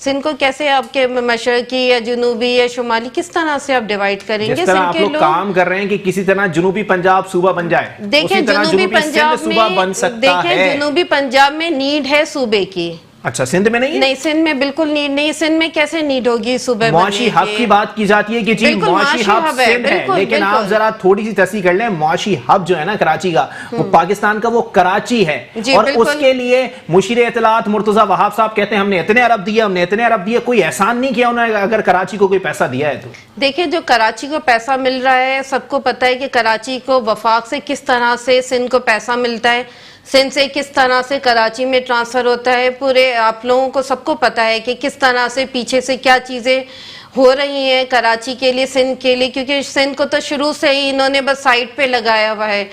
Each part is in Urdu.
سندھ کو کیسے آپ کے مشرقی یا جنوبی یا شمالی کس طرح سے آپ ڈیوائیڈ کریں گے؟ جس طرح آپ لوگ کام کر رہے ہیں کہ کسی طرح جنوبی پنجاب صوبہ بن جائے، دیکھیں جنوبی پنجاب میں نیڈ ہے صوبے کی. اچھا سندھ میں نہیں ہے؟ نہیں سندھ میں بالکل نیڈ نہیں. سندھ میں کیسے نیڈ ہوگی صوبے معاشی ہب کی بات کی جاتی ہے کہ جی معاشی ہب سندھ ہے، لیکن آپ ذرا تھوڑی سی تصحیح کر لیں. معاشی ہب جو ہے نا کراچی کا، وہ پاکستان کا وہ کراچی ہے، اور اس کے لیے مشیر اطلاعات مرتضی وہاب صاحب کہتے ہیں ہم نے اتنے ارب دیے، ہم نے اتنے ارب دیے. کوئی احسان نہیں کیا انہوں نے اگر کراچی کو کوئی پیسہ دیا ہے تو. دیکھیں جو کراچی کو پیسا مل رہا ہے سب کو پتہ ہے کہ کراچی کو وفاق سے کس طرح سے سندھ کو پیسہ ملتا ہے، سندھ سے کس طرح سے کراچی میں ٹرانسفر ہوتا ہے. پورے آپ لوگوں کو سب کو پتہ ہے کہ کس طرح سے پیچھے سے کیا چیزیں ہو رہی ہیں کراچی کے لیے، سندھ کے لیے، کیونکہ سندھ کو تو شروع سے ہی انہوں نے بس سائٹ پہ لگایا ہوا ہے.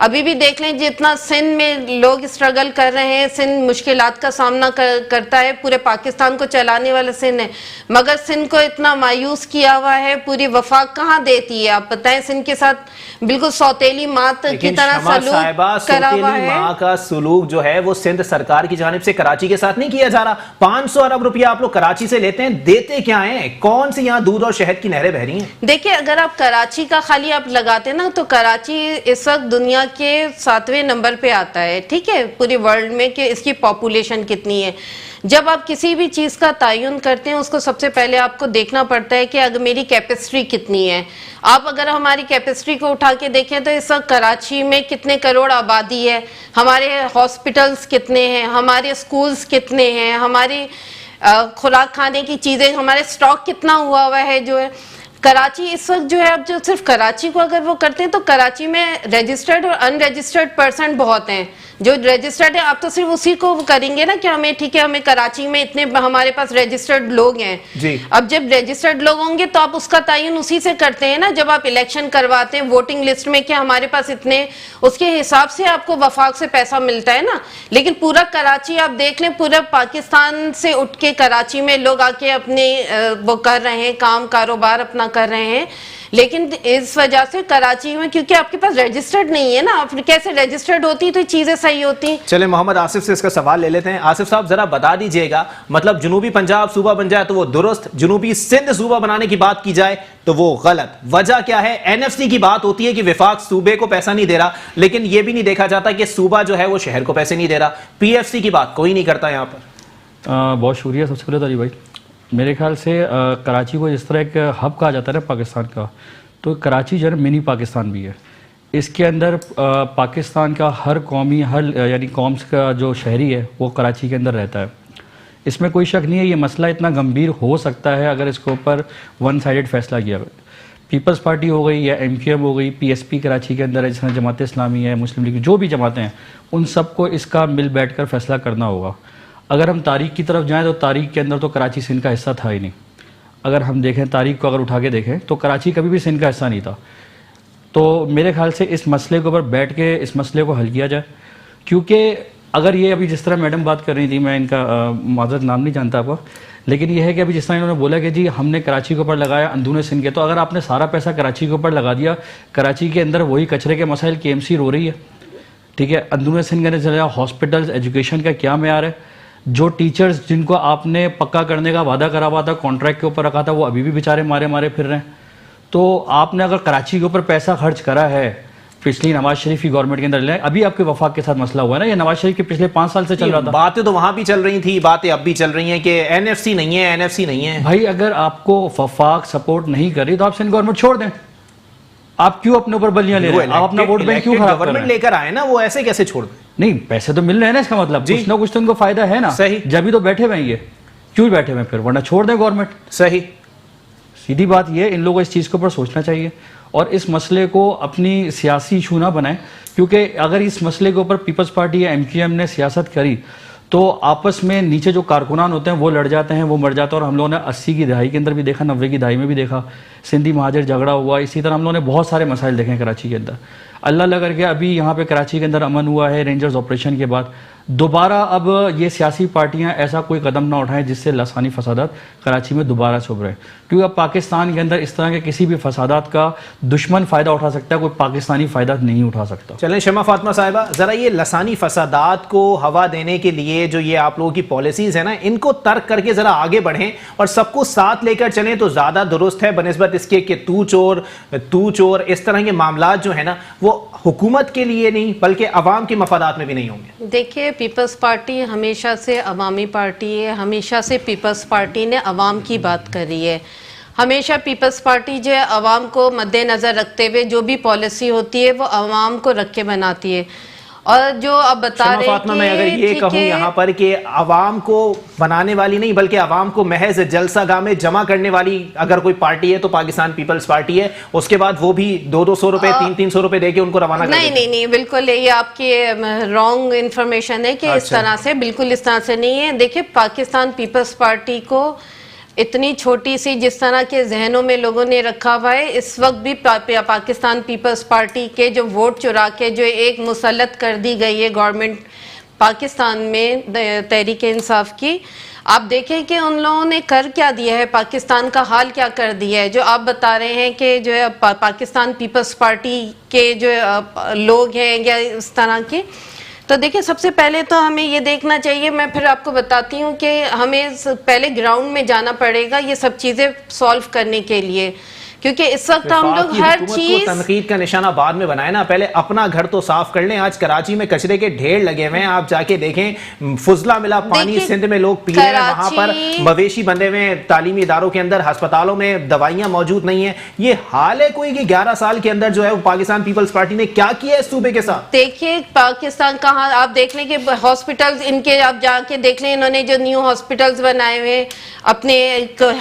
ابھی بھی دیکھ لیں جتنا سندھ میں لوگ اسٹرگل کر رہے ہیں، سندھ مشکلات کا سامنا کرتا ہے، پورے پاکستان کو چلانے والا سندھ ہے، مگر سندھ کو اتنا مایوس کیا ہوا ہے. پوری وفاق کہاں دیتی ہے؟ آپ بتائیں سندھ کے ساتھ بالکل سوتیلی ماں کی طرح سلوک کرا ہوا ہے. ماں کا سلوک جو ہے وہ سندھ سرکار کی جانب سے کراچی کے ساتھ نہیں کیا جا رہا. 500 ارب روپیہ آپ لوگ کراچی سے لیتے ہیں، دیتے کیا ہیں؟ کون سی یہاں دودھ اور شہد کی نہریں بہ رہی ہیں؟ دیکھیں اگر آپ کراچی کا خالی آپ لگاتے نا تو کراچی اس وقت دنیا کے 7ویں نمبر پہ آتا ہے، ٹھیک ہے، پوری ورلڈ میں کہ اس کی پاپولیشن کتنی ہے. جب آپ کسی بھی چیز کا تعین کرتے ہیں اس کو سب سے پہلے آپ کو دیکھنا پڑتا ہے کہ اگر میری کیپیسٹی کتنی ہے. آپ اگر ہماری کیپیسٹی کو اٹھا کے دیکھیں تو اس وقت کراچی میں کتنے کروڑ آبادی ہے، ہمارے ہاسپٹلز کتنے ہیں، ہمارے اسکولز کتنے ہیں، ہماری خوراک کھانے کی چیزیں، ہمارے سٹاک کتنا ہوا ہے جو ہے. کراچی اس وقت جو ہے اب جو صرف کراچی کو اگر وہ کرتے ہیں تو کراچی میں رجسٹرڈ اور ان رجسٹرڈ پرسنٹ بہت ہیں. جو رجسٹرڈ ہے آپ تو صرف اسی کو کریں گے نا کہ ہمیں ٹھیک ہے ہمیں کراچی میں اتنے ہمارے پاس رجسٹرڈ لوگ ہیں. اب جب رجسٹرڈ لوگ ہوں گے تو آپ اس کا تعین اسی سے کرتے ہیں نا. جب آپ الیکشن کرواتے ہیں ووٹنگ لسٹ میں کہ ہمارے پاس اتنے، اس کے حساب سے آپ کو وفاق سے پیسہ ملتا ہے نا. لیکن پورا کراچی آپ دیکھ لیں، پورا پاکستان سے اٹھ کے کراچی میں لوگ آ کے اپنے وہ کر رہے ہیں، کام کاروبار اپنا کر رہے ہیں. لیکن اس وجہ سے کراچی میں کیونکہ آپ کے پاس رجسٹرڈ نہیں ہے نا، آپ کیسے رجسٹرڈ ہوتی تو چیزیں صحیح ہوتی. چلیں محمد آصف سے اس کا سوال لے لیتے ہیں. آصف صاحب ذرا بتا دیجئے گا، مطلب جنوبی پنجاب صوبہ بن جائے تو وہ درست، جنوبی سندھ صوبہ بنانے کی بات کی جائے تو وہ غلط. وجہ کیا ہے؟ این ایف سی کی بات ہوتی ہے کہ وفاق صوبے کو پیسہ نہیں دے رہا، لیکن یہ بھی نہیں دیکھا جاتا کہ صوبہ جو ہے وہ شہر کو پیسے نہیں دے رہا. پی ایف سی کی بات کوئی نہیں کرتا یہاں پر. بہت شکریہ. سب سے پہلے علی بھائی، میرے خیال سے کراچی کو جس طرح ایک ہب کہا جاتا ہے نا پاکستان کا، تو کراچی جو ہے منی پاکستان بھی ہے. اس کے اندر پاکستان کا ہر قومی، یعنی قوم کا جو شہری ہے وہ کراچی کے اندر رہتا ہے. اس میں کوئی شک نہیں ہے. یہ مسئلہ اتنا گمبھیر ہو سکتا ہے اگر اس کے اوپر ون سائیڈڈ فیصلہ کیا جائے. پیپلز پارٹی ہو گئی یا ایم کیو ایم ہو گئی، پی ایس پی کراچی کے اندر ہے، جس میں جماعت اسلامی ہے، مسلم لیگ، جو بھی جماعتیں ہیں، ان سب کو اس کا مل بیٹھ کر فیصلہ کرنا ہوگا. اگر ہم تاریخ کی طرف جائیں تو تاریخ کے اندر تو کراچی سندھ کا حصہ تھا ہی نہیں. اگر ہم دیکھیں تاریخ کو، اگر اٹھا کے دیکھیں تو کراچی کبھی بھی سندھ کا حصہ نہیں تھا. تو میرے خیال سے اس مسئلے کے اوپر بیٹھ کے اس مسئلے کو حل کیا جائے. کیونکہ اگر یہ ابھی جس طرح میڈم بات کر رہی تھی، میں ان کا معذرت نام نہیں جانتا آپ کو، لیکن یہ ہے کہ ابھی جس طرح انہوں نے بولا کہ جی ہم نے کراچی کے اوپر لگایا اندرون سندھ کے، تو اگر آپ نے سارا پیسہ کراچی کے اوپر لگا دیا، کراچی کے اندر وہی کچرے کے مسائل کے ایم سی رو رہی ہے، ٹھیک ہے، اندرون سندھ کے اندر ہاسپٹلز، ایجوکیشن کا کیا معیار ہے. جو ٹیچرز جن کو آپ نے پکا کرنے کا وعدہ کرا ہوا تھا، کانٹریکٹ کے اوپر رکھا تھا، وہ ابھی بھی بیچارے مارے پھر رہے ہیں. تو آپ نے اگر کراچی کے اوپر پیسہ خرچ کرا ہے پچھلی نواز شریف کی گورنمنٹ کے اندر لیں، ابھی آپ کے وفاق کے ساتھ مسئلہ ہوا ہے نا، یہ نواز شریف کے پچھلے 5 سال سے چل رہا تھا. باتیں تو وہاں بھی چل رہی تھی، باتیں اب بھی چل رہی ہیں کہ این ایف سی نہیں ہے، این ایف سی نہیں ہے. بھائی اگر آپ کو وفاق سپورٹ نہیں کر رہی تو آپ سندھ گورنمنٹ چھوڑ دیں. آپ کیوں اپنے اوپر بلیاں لے رہے ہیں؟ آپ اپنا ووٹ بینک کیوں خراب کر رہے ہیں؟ لے کر آئے نا، وہ ایسے کیسے چھوڑ دیں؟ نہیں، پیسے تو مل رہے ہیں نا، اس کا مطلب کچھ نہ کچھ تو ان کو فائدہ ہے نا. صحیح. جبھی تو بیٹھے ہوئے ہیں، یہ کیوں بیٹھے ہوئے ہیں پھر؟ ورنہ چھوڑ دیں گورنمنٹ. صحیح. سیدھی بات یہ، ان لوگوں کو اس چیز کے اوپر سوچنا چاہیے اور اس مسئلے کو اپنی سیاسی ایشو نہ بنائیں. کیونکہ اگر اس مسئلے کے اوپر پیپلز پارٹی یا ایم کیو ایم نے سیاست کری تو آپس میں نیچے جو کارکنان ہوتے ہیں وہ لڑ جاتے ہیں، وہ مر جاتے ہیں. اور ہم لوگوں نے 80 کی دہائی کے اندر بھی دیکھا، 90 کی دہائی میں بھی دیکھا، سندھی مہاجر جھگڑا ہوا. اسی طرح ہم لوگوں نے بہت سارے مسائل دیکھے ہیں کراچی کے اندر. اللہ کر کے ابھی یہاں پہ کراچی کے اندر امن ہوا ہے رینجرز آپریشن کے بعد. دوبارہ اب یہ سیاسی پارٹیاں ایسا کوئی قدم نہ اٹھائیں جس سے لسانی فسادات کراچی میں دوبارہ چھپ رہے، کیونکہ اب پاکستان کے اندر اس طرح کے کسی بھی فسادات کا دشمن فائدہ اٹھا سکتا ہے، کوئی پاکستانی فائدہ نہیں اٹھا سکتا۔ چلیں شمع فاطمہ صاحبہ، ذرا یہ لسانی فسادات کو ہوا دینے کے لیے جو یہ آپ لوگوں کی پالیسیز ہیں نا، ان کو ترک کر کے ذرا آگے بڑھیں اور سب کو ساتھ لے کر چلیں تو زیادہ درست ہے، بنسبت اس کے کہ تو چور اس طرح کے معاملات جو ہیں نا وہ حکومت کے لیے نہیں بلکہ عوام کے مفادات میں بھی نہیں ہوں گے۔ دیکھیے پیپلز پارٹی ہمیشہ سے عوامی پارٹی ہے، ہمیشہ سے پیپلز پارٹی نے عوام کی بات کری ہے، ہمیشہ پیپلز پارٹی جو ہے عوام کو مد نظر رکھتے ہوئے جو بھی پالیسی ہوتی ہے وہ عوام کو رکھ کے بناتی ہے۔ اور جو اب بتا شمع رہے فاطمہ، میں اگر یہ کہوں یہاں پر کہ عوام کو بنانے والی نہیں بلکہ عوام کو محض جلسہ گاہ میں جمع کرنے والی اگر کوئی پارٹی ہے تو پاکستان پیپلز پارٹی ہے، اس کے بعد وہ بھی 200 روپے 300 روپے دے کے ان کو روانہ کر دیتے ہیں۔ نہیں بالکل یہ آپ کی رانگ انفارمیشن ہے کہ اس طرح سے، بالکل اس طرح سے نہیں ہے۔ دیکھیں پاکستان پیپلز پارٹی کو اتنی چھوٹی سی جس طرح کے ذہنوں میں لوگوں نے رکھا ہوا ہے، اس وقت بھی پاکستان پیپلز پارٹی کے جو ووٹ چرا کے جو ایک مسلط کر دی گئی ہے گورنمنٹ پاکستان میں تحریک انصاف کی، آپ دیکھیں کہ ان لوگوں نے کر کیا دیا ہے، پاکستان کا حال کیا کر دیا ہے۔ جو آپ بتا رہے ہیں کہ جو ہے پاکستان پیپلز پارٹی کے جو لوگ ہیں یا اس طرح کے، تو دیکھیں سب سے پہلے تو ہمیں یہ دیکھنا چاہیے، میں پھر آپ کو بتاتی ہوں کہ ہمیں پہلے گراؤنڈ میں جانا پڑے گا یہ سب چیزیں سولو کرنے کے لیے، کیونکہ اس وقت ہم لوگ ہر چیز تنقید کا نشانہ بعد میں بنائے نا، پہلے اپنا گھر تو صاف کر لیں۔ آج کراچی میں کچرے کے ڈھیر لگے ہوئے ہیں، آپ جا کے دیکھیں، فضلہ ملا پانی سندھ میں لوگ پی رہے ہیں، وہاں پر مویشی بندے ہوئے ہیں، تعلیمی اداروں کے اندر ہسپتالوں میں دوائیاں موجود نہیں ہیں۔ یہ حال ہے کوئی کہ 11 سال کے اندر جو ہے وہ پاکستان پیپلز پارٹی نے کیا کیا ہے اس صوبے کے ساتھ؟ دیکھیے پاکستان کہاں، آپ دیکھ لیں کہ ہاسپٹلز ان کے آپ جا کے دیکھ لیں، انہوں نے جو نیو ہاسپٹلز بنائے ہوئے اپنے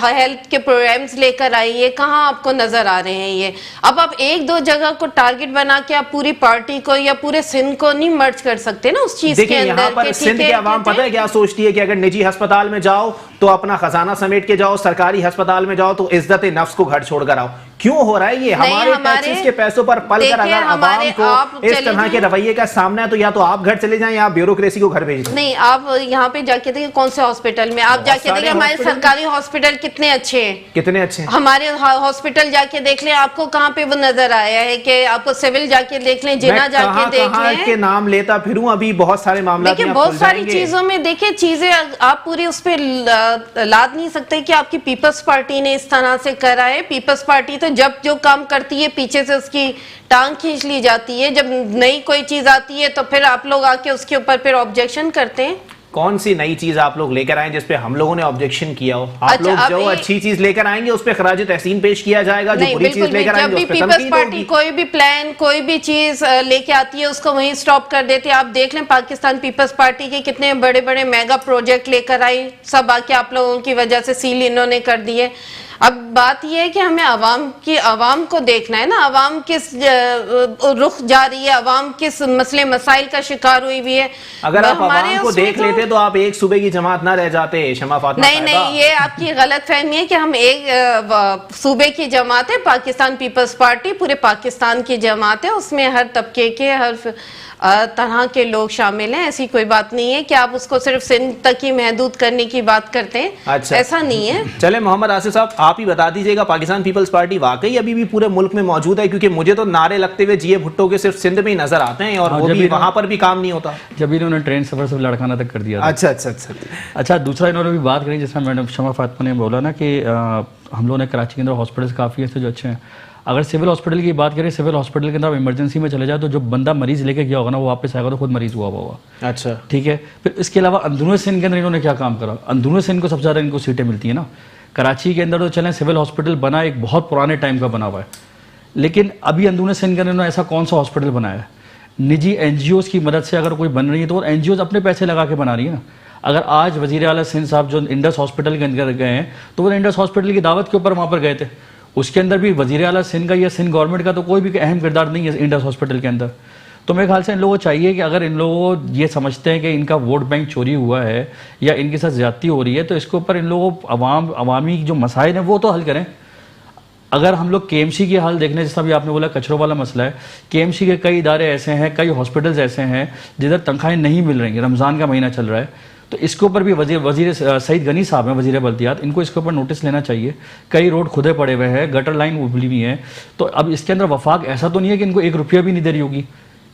ہیلتھ کے پروگرامز لے کر آئی ہے، کہاں آپ کو نظر آ رہے ہیں یہ؟ اب آپ ایک دو جگہ کو ٹارگٹ بنا کے آپ پوری پارٹی کو یا پورے سندھ کو نہیں مرج کر سکتے نا اس چیز کے اندر۔ یہاں پر سندھ کے عوام پتہ ہے کیا سوچتی ہے کہ اگر نجی ہسپتال میں جاؤ تو اپنا خزانہ سمیٹ کے جاؤ، سرکاری ہسپتال میں جاؤ تو عزت نفس کو گھر چھوڑ کر آؤ۔ کیوں ہو رہا ہے یہ؟ ہمارے ٹیکسز کے پیسوں پر پل کر اگر عوام کو اس طرح کے رویے کا سامنا ہے تو یا تو آپ گھر چلے جائیں یا آپ بیوروکریسی کو گھر بھیج دیں۔ نہیں، آپ یہاں پہ جا کے دیکھیں کون سے ہاسپٹل میں، آپ جا کے دیکھیں ہمارے سرکاری ہاسپٹل کتنے اچھے ہیں، کتنے اچھے ہیں۔ ہمارے ہاسپٹل جا کے دیکھ لیں، آپ کو کہاں پہ وہ نظر آیا ہے کہ آپ کو سول جا کے دیکھ لیں، جنا جا کے دیکھ لیں، کے نام لیتا پھروں ابھی بہت سارے معاملات دیکھیں بہت ساری چیزوں میں، دیکھیں چیزیں آپ پوری اس پہ لاد نہیں سکتے کہ آپ کی پیپلز پارٹی نے اس طرح سے کرا ہے۔ پیپلز پارٹی تو جب جو کام کرتی ہے پیچھے سے اس کی ٹانگ کھینچ لی جاتی ہے، جب نئی کوئی چیز آتی ہے تو پھر آپ لوگ آ کے اس کے اوپر پھر آبجیکشن کرتے ہیں۔ کون سی نئی چیز آپ لوگ لے کر آئیں جس پہ ہم لوگوں نے آبجیکشن کیا ہو؟ آپ لوگ جو اچھی چیز لے کر آئیں گے اس پہ خراج تحسین پیش کیا جائے گا، جو بری چیز لے کر آئیں گے اس پہ پیپلز پارٹی کوئی بھی پلان کوئی بھی چیز لے کے آتی ہے اس کو وہیں سٹاپ کر دیتے ہیں۔ آپ دیکھ لیں پاکستان پیپلز پارٹی کے کتنے بڑے بڑے میگا پروجیکٹ لے کر آئی، سب آ کے آپ لوگوں کی وجہ سے سیل انہوں نے کر دیے۔ اب بات یہ ہے کہ ہمیں عوام کو دیکھنا ہے نا، عوام کس رخ جا رہی ہے، عوام کس مسئلے مسائل کا شکار ہوئی بھی ہے۔ اگر آپ عوام کو دیکھ لیتے تو آپ ایک صوبے کی جماعت نہ رہ جاتے شمع فاطمہ صاحبہ۔ نہیں، یہ آپ کی غلط فہمی ہے کہ ہم ایک صوبے کی جماعت ہے، پاکستان پیپلز پارٹی پورے پاکستان کی جماعت ہے، اس میں ہر طبقے کے ہر طرح کے لوگ شامل ہیں۔ ایسی کوئی بات نہیں ہے کہ آپ اس کو صرف سندھ تک ہی محدود کرنے کی بات کرتے ہیں، ایسا نہیں ہے۔ چلے محمد آصف صاحب آپ ہی بتا دیجئے گا پاکستان پیپلز پارٹی واقعی ابھی بھی پورے ملک میں موجود ہے؟ کیونکہ مجھے تو نعرے لگتے ہوئے جیے بھٹو کے صرف سندھ میں ہی نظر آتے ہیں اور وہ بھی وہاں پر بھی کام نہیں ہوتا، جب انہوں نے ٹرین سفر سے لڑکھانا تک کر دیا۔ اچھا دوسرا انہوں نے بھی بات کری جس میں میڈم شمع فاطمہ نے بولا نا کہ ہم لوگوں نے کراچی کے اندر ہاسپٹلس کافی ایسے جو اچھے ہیں۔ اگر سول ہاسپٹل کی بات کریں، سول ہاسپٹل کے اندر ایمرجنسی میں چلے جائے تو جو بندہ مریض لے کے گیا ہوگا نا وہ واپس آئے گا تو خود مریض ہوا ہوگا۔ اچھا ٹھیک ہے، پھر اس کے علاوہ اندرون سندھ کے اندر انہوں نے کیا کام کرا؟ اندرون سندھ کو سب سے زیادہ ان کو سیٹیں ملتی ہیں نا۔ کراچی کے اندر تو چلیں سول ہاسپٹل بنا ایک بہت پرانے ٹائم کا بنا ہوا ہے، لیکن ابھی اندرون سندھ کے اندر ایسا کون سا ہاسپٹل بنایا ہے؟ نجی این جی اوز کی مدد سے اگر کوئی بن رہی ہے تو وہ این جی اوز اپنے پیسے لگا کے بنا رہی ہے نا۔ اگر آج وزیر اعلیٰ سندھ صاحب جو انڈس ہاسپٹل کے اندر گئے ہیں تو وہ انڈس ہاسپٹل کی دعوت کے اوپر وہاں پر گئے تھے، اس کے اندر بھی وزیر اعلیٰ سندھ کا یا سندھ گورنمنٹ کا تو کوئی بھی اہم کردار نہیں ہے انڈس ہاسپٹل کے اندر۔ تو میرے خیال سے ان لوگوں کو چاہیے کہ اگر ان لوگوں یہ سمجھتے ہیں کہ ان کا ووٹ بینک چوری ہوا ہے یا ان کے ساتھ زیادتی ہو رہی ہے تو اس کے اوپر ان لوگوں عوامی جو مسائل ہیں وہ تو حل کریں۔ اگر ہم لوگ کے ایم سی کی حال دیکھنے، جیسا بھی آپ نے بولا کچروں والا مسئلہ ہے، کے ایم سی کے کئی ادارے ایسے ہیں، کئی ہاسپٹلز ایسے ہیں جدھر تنخواہیں نہیں مل رہی ہیں، رمضان کا مہینہ چل رہا ہے، تو اس کے اوپر بھی وزیر سعید غنی صاحب ہیں، وزیر بلدیات، ان کو اس کے اوپر نوٹس لینا چاہیے. کئی روڈ کھدے پڑے ہوئے ہیں، گٹر لائن ابلی ہوئی ہیں، تو اب اس کے اندر وفاق ایسا تو نہیں ہے کہ ان کو 1 روپیہ بھی نہیں دے رہی ہوگی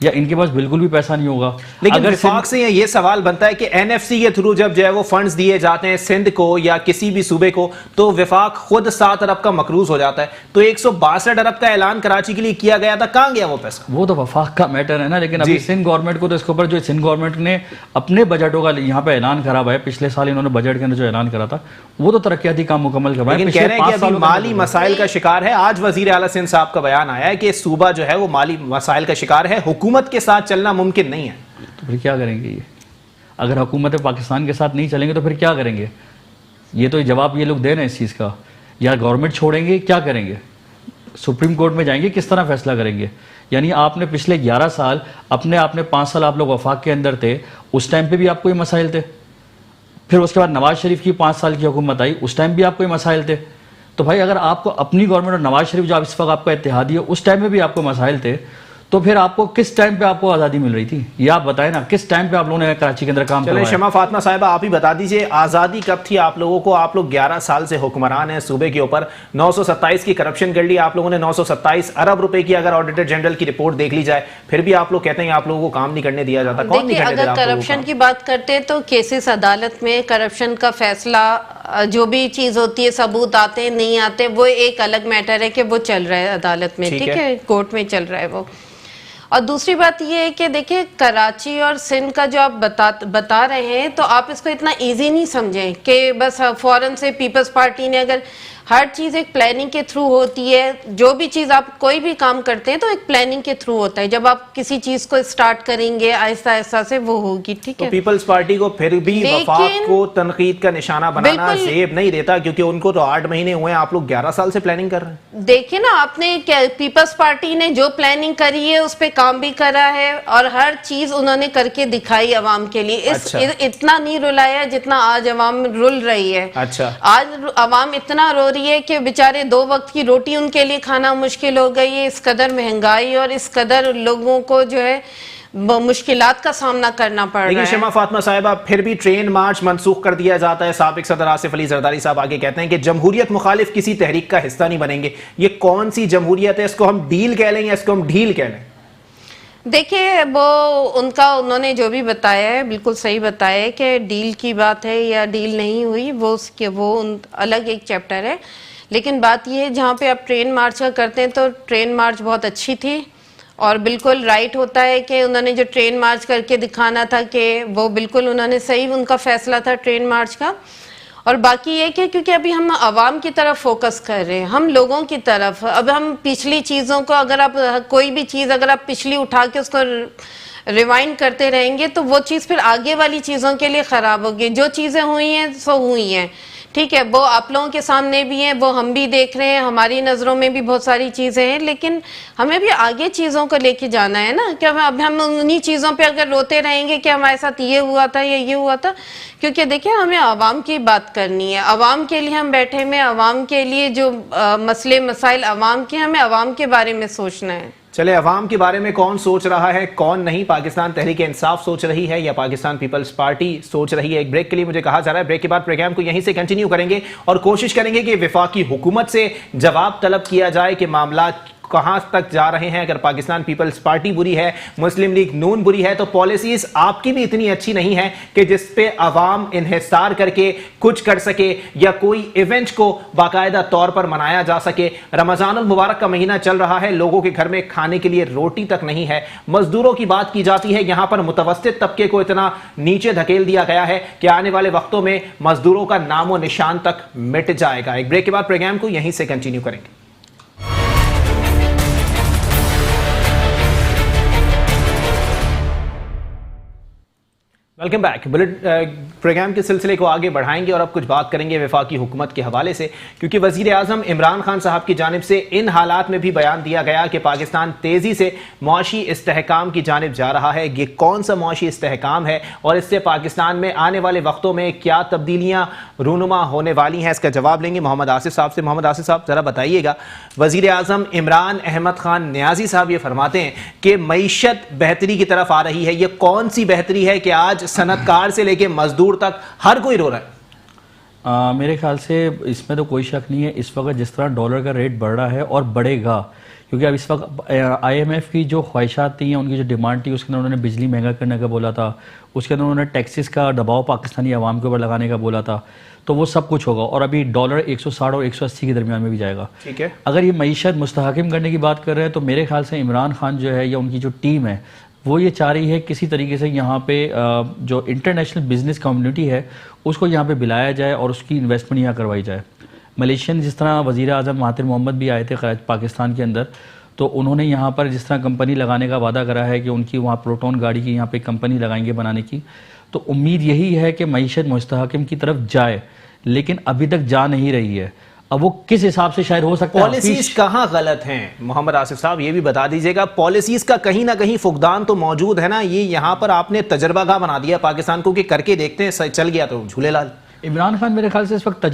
یا ان کے پاس بالکل بھی پیسہ نہیں ہوگا. لیکن وفاق سے یہ سوال بنتا ہے کہ این ایف سی کے تھرو جب جو ہے وہ فنڈز دیے جاتے ہیں سندھ کو یا کسی بھی صوبے کو، تو وفاق خود 7 ارب کا مقروض ہو جاتا ہے. تو 162 ارب کا اعلان کراچی کے لیے کیا گیا تھا، کہاں گیا وہ پیسہ؟ وہ تو وفاق کا میٹر ہے نا، لیکن ابھی سندھ گورنمنٹ کو تو اس کے اوپر جو سندھ گورنمنٹ نے اپنے بجٹوں کا یہاں پہ اعلان کرا ہوا ہے، پچھلے سال انہوں نے بجٹ کے اندر جو اعلان کرا تھا وہ تو ترقیاتی کام مکمل کروائے. لیکن کہہ رہے ہیں کہ ابھی مالی مسائل کا شکار ہے. آج وزیر اعلیٰ سندھ صاحب کا بیان آیا ہے کہ صوبہ جو ہے وہ مالی مسائل کا شکار ہے، حکومت کے ساتھ چلنا ممکن نہیں ہے. تو پھر کیا کریں گے یہ؟ اگر حکومت پاکستان کے ساتھ نہیں چلیں گے تو پھر کیا کریں گے؟ یہ تو جواب یہ لوگ دے رہے ہیں اس چیز کا. یا گورنمنٹ چھوڑیں گے، کیا کریں گے؟ سپریم کورٹ میں جائیں گے، کس طرح فیصلہ کریں گے؟ یعنی آپ نے پچھلے 11 سال اپنے 5 سال آپ لوگ وفاق کے اندر تھے، اس ٹائم پہ بھی آپ کو یہ مسائل تھے. پھر اس کے بعد نواز شریف کی 5 سال کی حکومت آئی، اس ٹائم بھی آپ کو یہ مسائل تھے. تو بھائی اگر آپ کو اپنی گورنمنٹ اور نواز شریف جو اس وقت آپ کا اتحادی ہے، اس ٹائم میں بھی آپ کو مسائل تھے، تو پھر آپ کو کس ٹائم پہ آپ کو آزادی مل رہی تھی؟ یہ آپ بتائیں نا، کس ٹائم پہ آپ لوگوں نے کراچی کے اندر کام کروایا؟ چلیں شمع فاطمہ صاحبہ آپ ہی بتا دیجئے، آزادی کب تھی آپ لوگوں کو؟ آپ لوگ 11 سال سے حکمران ہیں صوبے کے اوپر، 927 کی کرپشن کر لی آپ لوگوں نے، 927 ارب روپے کی اگر آڈیٹر جنرل کی رپورٹ دیکھ لی جائے، پھر بھی آپ لوگ کہتے ہیں آپ لوگوں کو کام نہیں کرنے دیا جاتا. کون نہیں دیکھیے کرنے دے رہا اگر آپ لوگوں کو کرپشن کی بات کرتے ہیں تو کیسز عدالت میں کرپشن کا فیصلہ جو بھی چیز ہوتی ہے، ثبوت آتے ہیں نہیں آتے، وہ ایک الگ میٹر ہے کہ وہ چل رہا ہے عدالت میں، ٹھیک ہے، کورٹ میں چل رہا ہے وہ. اور دوسری بات یہ ہے کہ دیکھیں کراچی اور سندھ کا جو آپ بتا رہے ہیں، تو آپ اس کو اتنا ایزی نہیں سمجھیں کہ بس فوراً سے پیپلز پارٹی نے، اگر ہر چیز ایک پلاننگ کے تھرو ہوتی ہے، جو بھی چیز آپ کوئی بھی کام کرتے ہیں تو ایک پلاننگ کے تھرو ہوتا ہے. جب آپ کسی چیز کو سٹارٹ کریں گے آہستہ آہستہ سے وہ ہوگی، ٹھیک ہے. تو پیپلز پارٹی کو پھر بھی وفاق کو تنقید کا نشانہ بنانا زیب نہیں دیتا، کیونکہ ان کو تو 8 مہینے ہوئے ہیں، آپ لوگ 11 سال سے پلاننگ کر رہے ہیں. دیکھیں نا، آپ نے پیپلز پارٹی نے جو پلاننگ کری ہے اس پہ کام بھی کرا ہے، اور ہر چیز انہوں نے کر کے دکھائی عوام کے لیے. اتنا نہیں رلایا جتنا آج عوام رل رہی ہے. آج عوام اتنا رو رہی ہے کہ بیچارے 2 وقت کی روٹی ان کے لیے کھانا مشکل ہو گئی ہے. اس قدر مہنگائی اور اس قدر لوگوں کو جو ہے مشکلات کا سامنا کرنا پڑ رہا ہے. لیکن شمع فاطمہ صاحبہ پھر بھی ٹرین مارچ منسوخ کر دیا جاتا ہے. سابق صدر آصف علی زرداری صاحب آگے کہتے ہیں کہ جمہوریت مخالف کسی تحریک کا حصہ نہیں بنیں گے. یہ کون سی جمہوریت ہے؟ اس کو ہم ڈیل کہہ لیں یا اس کو ہم ڈھیل کہہ لیں؟ دیکھیں وہ انہوں نے جو بھی بتایا ہے بالکل صحیح بتایا ہے کہ ڈیل کی بات ہے یا ڈیل نہیں ہوئی، وہ الگ ایک چیپٹر ہے. لیکن بات یہ ہے جہاں پہ آپ ٹرین مارچ کا کرتے ہیں تو ٹرین مارچ بہت اچھی تھی، اور بالکل رائٹ ہوتا ہے کہ انہوں نے جو ٹرین مارچ کر کے دکھانا تھا کہ وہ بالکل انہوں نے صحیح، ان کا فیصلہ تھا ٹرین مارچ کا. اور باقی یہ کہ کیونکہ ابھی ہم عوام کی طرف فوکس کر رہے ہیں، ہم لوگوں کی طرف. اب ہم پچھلی چیزوں کو اگر آپ کوئی بھی چیز اگر آپ پچھلی اٹھا کے اس کو ریوائنڈ کرتے رہیں گے تو وہ چیز پھر آگے والی چیزوں کے لیے خراب ہوگی. جو چیزیں ہوئی ہیں سو ہوئی ہیں، ٹھیک ہے، وہ آپ لوگوں کے سامنے بھی ہیں، وہ ہم بھی دیکھ رہے ہیں، ہماری نظروں میں بھی بہت ساری چیزیں ہیں. لیکن ہمیں بھی آگے چیزوں کو لے کے جانا ہے نا، کہ اب ہم انہی چیزوں پہ اگر روتے رہیں گے کہ ہمارے ساتھ یہ ہوا تھا یا یہ ہوا تھا. کیونکہ دیکھیں ہمیں عوام کی بات کرنی ہے، عوام کے لیے ہم بیٹھے ہوئے، عوام کے لیے جو مسئلے مسائل عوام کے، ہمیں عوام کے بارے میں سوچنا ہے. چلے عوام کے بارے میں کون سوچ رہا ہے کون نہیں؟ پاکستان تحریک انصاف سوچ رہی ہے یا پاکستان پیپلز پارٹی سوچ رہی ہے؟ ایک بریک کے لیے مجھے کہا جا رہا ہے، بریک کے بعد پروگرام کو یہیں سے کنٹینیو کریں گے اور کوشش کریں گے کہ وفاقی حکومت سے جواب طلب کیا جائے کہ معاملات کہاں تک جا رہے ہیں. اگر پاکستان پیپلز پارٹی بری ہے، مسلم لیگ نون بری ہے، تو پالیسیز آپ کی بھی اتنی اچھی نہیں ہے کہ جس پہ عوام انحصار کر کے کچھ کر سکے یا کوئی ایونٹ کو باقاعدہ طور پر منایا جا سکے. رمضان المبارک کا مہینہ چل رہا ہے، لوگوں کے گھر میں کھانے کے لیے روٹی تک نہیں ہے. مزدوروں کی بات کی جاتی ہے، یہاں پر متوسط طبقے کو اتنا نیچے دھکیل دیا گیا ہے کہ آنے والے وقتوں میں مزدوروں کا نام و نشان تک مٹ جائے گا. ایک بریک کے بعد پروگرام کو یہیں سے کنٹینیو کریں گے. Welcome back. بلٹ پروگرام کے سلسلے کو آگے بڑھائیں گے اور اب کچھ بات کریں گے وفاقی حکومت کے حوالے سے, کیونکہ وزیر اعظم عمران خان صاحب کی جانب سے ان حالات میں بھی بیان دیا گیا کہ پاکستان تیزی سے معاشی استحکام کی جانب جا رہا ہے. یہ کون سا معاشی استحکام ہے اور اس سے پاکستان میں آنے والے وقتوں میں کیا تبدیلیاں رونما ہونے والی ہیں, اس کا جواب لیں گے محمد آصف صاحب سے. محمد آصف صاحب ذرا بتائیے گا, وزیر اعظم عمران احمد خان نیازی صاحب یہ فرماتے ہیں کہ معیشت بہتری کی طرف آ رہی ہے. یہ کون سی بہتری ہے کہ آج صنعت کار سے لے کے مزدور تک ہر کوئی رو رہا ہے؟ میرے خیال سے اس میں تو کوئی شک نہیں ہے. اس وقت جس طرح ڈالر کا ریٹ بڑھ رہا ہے اور بڑھے گا, کیونکہ اب اس وقت آئی ایم ایف کی جو خواہشات تھیں, ان کی جو ڈیمانڈ تھی, اس کے اندر انہوں نے بجلی مہنگا کرنے کا بولا تھا, اس کے اندر انہوں نے ٹیکسز کا دباؤ پاکستانی عوام کے اوپر لگانے کا بولا تھا, تو وہ سب کچھ ہوگا. اور ابھی ڈالر 160 اور 180 کے درمیان میں بھی جائے گا. ٹھیک ہے, اگر یہ معیشت مستحکم کرنے کی بات کر رہے ہیں تو میرے خیال سے عمران خان جو ہے یا ان کی جو ٹیم ہے وہ یہ چاہ رہی ہے کسی طریقے سے یہاں پہ جو انٹرنیشنل بزنس کمیونٹی ہے اس کو یہاں پہ بلایا جائے اور اس کی انویسٹمنٹ یہاں کروائی جائے. ملیشین جس طرح وزیر اعظم مہاتیر محمد بھی آئے تھے پاکستان کے اندر, تو انہوں نے یہاں پر جس طرح کمپنی لگانے کا وعدہ کرا ہے کہ ان کی وہاں پروٹون گاڑی کی یہاں پہ کمپنی لگائیں گے بنانے کی, تو امید یہی ہے کہ معیشت مستحکم کی طرف جائے, لیکن ابھی تک جا نہیں رہی ہے. اب وہ کس حساب سے شاید ہو سکتا ہے. پالیسیز کہاں غلط ہیں محمد آصف صاحب, یہ بھی بتا دیجئے گا. پالیسیز کا کہیں نہ کہیں فقدان تو موجود ہے نا. یہ یہاں پر آپ نے تجربہ گاہ بنا دیا پاکستان کو کہ کر کے دیکھتے ہیں, چل گیا تو جھولے لال. عمران خان میرے خیال سے اس وقت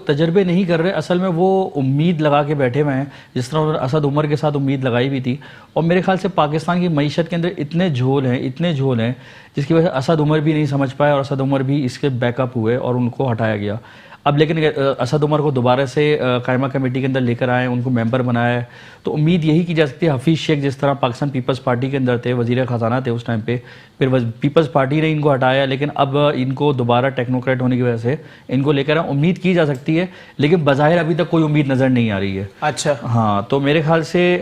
تجربے نہیں کر رہے, اصل میں وہ امید لگا کے بیٹھے ہوئے ہیں, جس طرح انہوں نے اسد عمر کے ساتھ امید لگائی بھی تھی. اور میرے خیال سے پاکستان کی معیشت کے اندر اتنے جھول ہیں جس کی وجہ سے اسد عمر بھی نہیں سمجھ پائے, اور اسد عمر بھی اس کے بیک اپ ہوئے اور ان کو ہٹایا گیا. اب لیکن اسد عمر کو دوبارہ سے قائمہ کمیٹی کے اندر لے کر آئے, ان کو ممبر بنایا ہے, تو امید یہی کی جا سکتی ہے. حفیظ شیخ جس طرح پاکستان پیپلز پارٹی کے اندر تھے, وزیر خزانہ تھے اس ٹائم پہ, پھر پیپلز پارٹی نے ان کو ہٹایا, لیکن اب ان کو دوبارہ ٹیکنوکریٹ ہونے کی وجہ سے ان کو لے کر امید کی جا سکتی ہے, لیکن بظاہر ابھی تک کوئی امید نظر نہیں آ رہی ہے. اچھا ہاں, تو میرے خیال سے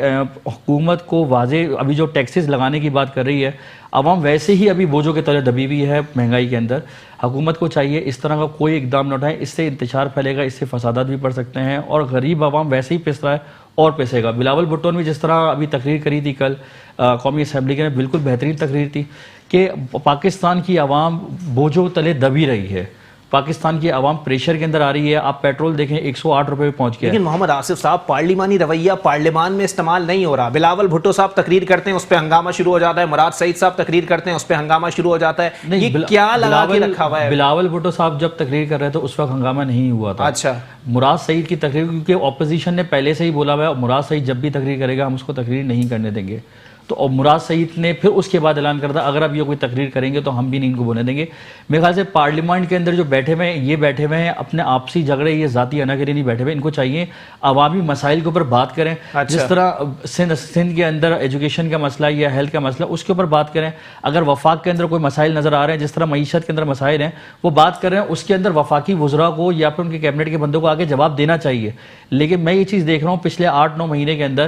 حکومت کو واضح ابھی جو ٹیکسز لگانے کی بات کر رہی ہے, عوام ویسے ہی ابھی بوجھوں کے تلے دبی ہوئی ہے مہنگائی کے اندر. حکومت کو چاہیے اس طرح کا کوئی اقدام نہ اٹھائیں, اس سے انتشار پھیلے گا, اس سے فسادات بھی پڑ سکتے ہیں, اور غریب عوام ویسے ہی پس رہا ہے اور پیسے گا. بلاول بھٹو نے بھی جس طرح ابھی تقریر کری تھی کل قومی اسمبلی کے, بالکل بہترین تقریر تھی کہ پاکستان کی عوام بوجھوں تلے دبی رہی ہے, پاکستان کی عوام پریشر کے اندر آ رہی ہے. آپ پیٹرول دیکھیں 108 روپے پہ پہنچ گیا. لیکن محمد آصف صاحب پارلیمانی رویہ پارلیمان میں استعمال نہیں ہو رہا. بلاول بھٹو صاحب تقریر کرتے ہیں اس پہ ہنگامہ شروع ہو جاتا ہے, مراد سعید صاحب تقریر کرتے ہیں اس پہ ہنگامہ شروع ہو جاتا ہے. یہ کیا لگا کے رکھا ہوا ہے؟ بلاول بھٹو صاحب جب تقریر کر رہے تھے اس وقت ہنگامہ نہیں ہوا تھا. اچھا, مراد سعید کی تقریر, کیونکہ اپوزیشن نے پہلے سے ہی بولا ہوا ہے مراد سعید جب بھی تقریر کرے گا ہم اس کو تقریر نہیں کرنے دیں گے, تو مراد سعید نے پھر اس کے بعد اعلان کر دیا اگر اب یہ کوئی تقریر کریں گے تو ہم بھی نہیں ان کو بولنے دیں گے. میرے خیال سے پارلیمنٹ کے اندر جو بیٹھے ہوئے ہیں, یہ بیٹھے ہوئے ہیں اپنے آپسی جھگڑے, یہ ذاتی انا کے لیے نہیں بیٹھے ہوئے. ان کو چاہیے عوامی مسائل کے اوپر بات کریں. جس طرح سندھ کے اندر ایجوکیشن کا مسئلہ یا ہیلتھ کا مسئلہ, اس کے اوپر بات کریں. اگر وفاق کے اندر کوئی مسائل نظر آ رہے ہیں, جس طرح معیشت کے اندر مسائل ہیں, وہ بات کر رہے ہیں, اس کے اندر وفاقی وزراء کو یا پھر ان کے کیبنٹ کے بندوں کو آگے جواب دینا چاہیے. لیکن میں یہ چیز دیکھ رہا ہوں پچھلے 8-9 مہینے کے اندر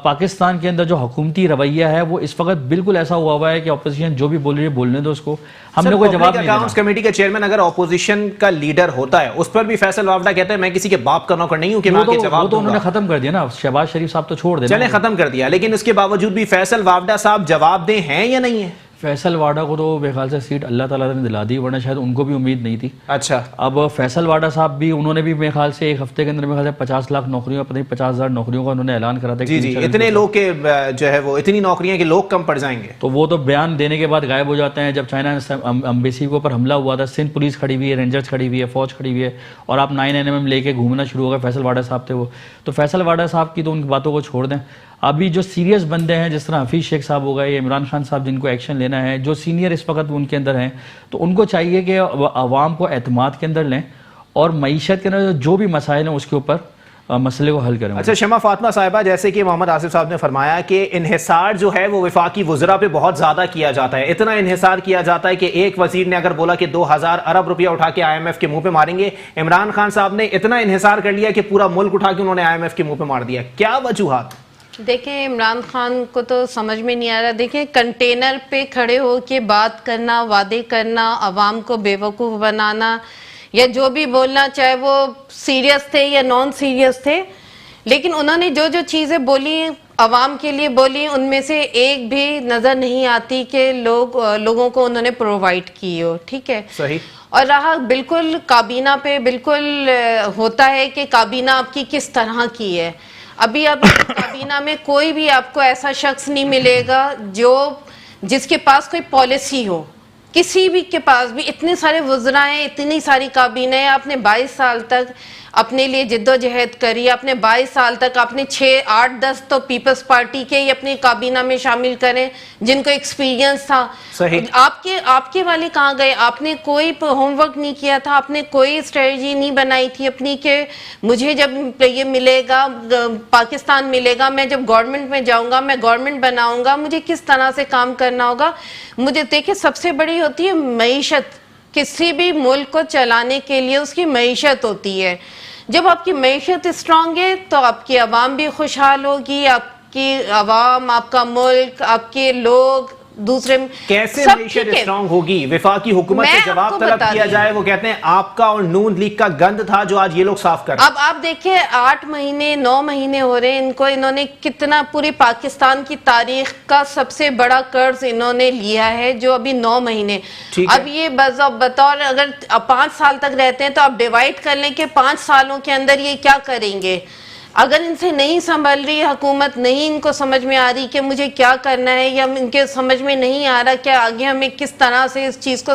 پاکستان کے اندر جو حکومتی رویہ ہے وہ اس وقت بالکل ایسا ہوا ہے کہ اپوزیشن جو بھی بول رہی ہے بولنے دو اس کو, ہم نے کوئی جواب نہیں دینا. کمیٹی کا چیئرمین اگر اپوزیشن کا لیڈر ہوتا ہے, اس پر بھی فیصل وافدہ کہتا ہے میں کسی کے باپ کا نوکر نہیں ہوں کہ میں آگے جواب دوں گا. وہ تو انہوں نے ختم کر دیا نا, شہباز شریف صاحب تو چھوڑ دینا, چلیں ختم کر دیا, لیکن اس کے باوجود بھی فیصل وافدہ صاحب جواب دیں ہیں یا نہیں ہیں؟ فیصل واڈا کو تو میرے خیال سے سیٹ اللہ تعالیٰ نے دلا دی, ورنہ شاید ان کو بھی امید نہیں تھی. اچھا, اب فیصل واڈا صاحب بھی, انہوں نے بھی میرے خیال سے ایک ہفتے کے اندر میرے خیال سے 50 لاکھ نوکریوں, پتہ نہیں 50,000 نوکریوں کا انہوں نے اعلان کرا تھا. جی اتنے لوگ کے جو ہے وہ اتنی نوکریاں کہ لوگ کم پڑ جائیں گے. تو وہ تو بیان دینے کے بعد غائب ہو جاتے ہیں. جب چائنا امبیسی کے اوپر حملہ ہوا تھا, سندھ پولیس کھڑی ہوئی ہے, رینجرز کھڑی ہوئی ہے, فوج کھڑی ہوئی ہے, اور آپ 9mm لے کے گھومنا شروع ہو گئے. فیصل واڈا صاحب تھے وہ, تو فیصل واڈا صاحب کی تو ان باتوں کو چھوڑ دیں. ابھی جو سیریس بندے ہیں جس طرح حفیظ شیخ صاحب ہو گئے یا عمران خان صاحب جن کو ایکشن لینا ہے, جو سینئر اس وقت ان کے اندر ہیں, تو ان کو چاہیے کہ عوام کو اعتماد کے اندر لیں اور معیشت کے اندر جو بھی مسائل ہیں اس کے اوپر مسئلے کو حل کریں. اچھا شمع فاطمہ صاحبہ, جیسے کہ محمد آصف صاحب نے فرمایا کہ انحصار جو ہے وہ وفاقی وزراء پہ بہت زیادہ کیا جاتا ہے. اتنا انحصار کیا جاتا ہے کہ ایک وزیر نے اگر بولا کہ 2000 ارب روپیہ اٹھا کے IMF کے منہ پہ ماریں گے, عمران خان صاحب نے اتنا انحصار کر لیا کہ پورا ملک اٹھا کے انہوں نے IMF کے منہ پہ مار دیا. کیا وجوہات؟ دیکھیں عمران خان کو تو سمجھ میں نہیں آ رہا. دیکھیں کنٹینر پہ کھڑے ہو کے بات کرنا, وعدے کرنا, عوام کو بیوقوف بنانا, یا جو بھی بولنا, چاہے وہ سیریس تھے یا نان سیریس تھے, لیکن انہوں نے جو چیزیں بولی عوام کے لیے بولی ان میں سے ایک بھی نظر نہیں آتی کہ لوگوں کو انہوں نے پرووائڈ کی ہو. ٹھیک ہے, صحیح. اور رہا بالکل کابینہ پہ, بالکل ہوتا ہے کہ کابینہ آپ کی کس طرح کی ہے. ابھی اب کابینہ میں کوئی بھی آپ کو ایسا شخص نہیں ملے گا جس کے پاس کوئی پالیسی ہو. کسی بھی کے پاس بھی اتنے سارے وزراء ہیں, اتنی ساری کابینہ ہیں, آپ نے 22 سال تک اپنے لیے جد و جہد کری, آپ نے 22 سال تک آپ نے 6, 8, 10 تو پیپلز پارٹی کے ہی اپنی کابینہ میں شامل کریں جن کو ایکسپیرینس تھا. آپ کے والے کہاں گئے؟ آپ نے کوئی ہوم ورک نہیں کیا تھا, آپ نے کوئی اسٹریٹجی نہیں بنائی تھی اپنی کہ مجھے جب یہ ملے گا, پاکستان ملے گا, میں جب گورنمنٹ میں جاؤں گا, میں گورنمنٹ بناؤں گا, مجھے کس طرح سے کام کرنا ہوگا. مجھے دیکھیں سب سے بڑی ہوتی ہے معیشت. کسی بھی ملک کو چلانے کے لیے اس کی معیشت ہوتی ہے. جب آپ کی معیشت اسٹرانگ ہے تو آپ کی عوام بھی خوشحال ہوگی, آپ کی عوام, آپ کا ملک, آپ کے لوگ دوسرے. کیسے معیشت اسٹرانگ ہوگی؟ وفاقی حکومت سے جواب طلب کیا جائے, وہ کہتے ہیں آپ کا اور نون لیگ کا گند تھا جو آج یہ لوگ صاف کر رہے ہیں. اب آپ دیکھیں 8 مہینے 9 مہینے ہو رہے ہیں انہوں نے کتنا پوری پاکستان کی تاریخ کا سب سے بڑا قرض انہوں نے لیا ہے جو ابھی 9 مہینے. اب یہ بطور اگر 5 سال تک رہتے ہیں تو آپ ڈیوائیڈ کر لیں کہ 5 سالوں کے اندر یہ کیا کریں گے. اگر ان سے نہیں سنبھل رہی حکومت, نہیں ان کو سمجھ میں آ رہی کہ مجھے کیا کرنا ہے, یا ان کے سمجھ میں نہیں آ رہا کہ آگے ہمیں کس طرح سے اس چیز کو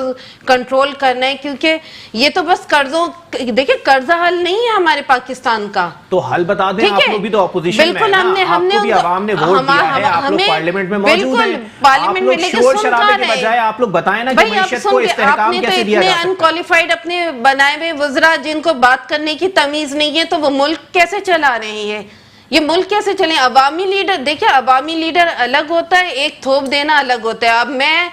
کنٹرول کرنا ہے, کیونکہ یہ تو بس قرضوں, دیکھیں قرضہ حل نہیں ہے ہمارے پاکستان کا. تو حل بتا دیں, آپ لوگ بھی تو اپوزیشن میں ہیں, آپ کو بھی عوام نے ووٹ دیا ہے, آپ لوگ پارلیمنٹ میں موجود ہیں, آپ لوگ شور شرابے کے بجائے آپ لوگ بتائیں نا کہ معیشت کو استحکام کیسے دیا جا سکتا ہے. ان کوالیفائڈ اپنے بنائے ہوئے وزراء جن کو بات کرنے کی تمیز نہیں ہے تو وہ ملک کیسے چلا رہے ہیں؟ یہ ملک کیسے چلیں؟ عوامی لیڈر, دیکھیں عوامی لیڈر الگ ہوتا ہے, ایک تھوپ دینا الگ ہوتا ہے. اب میں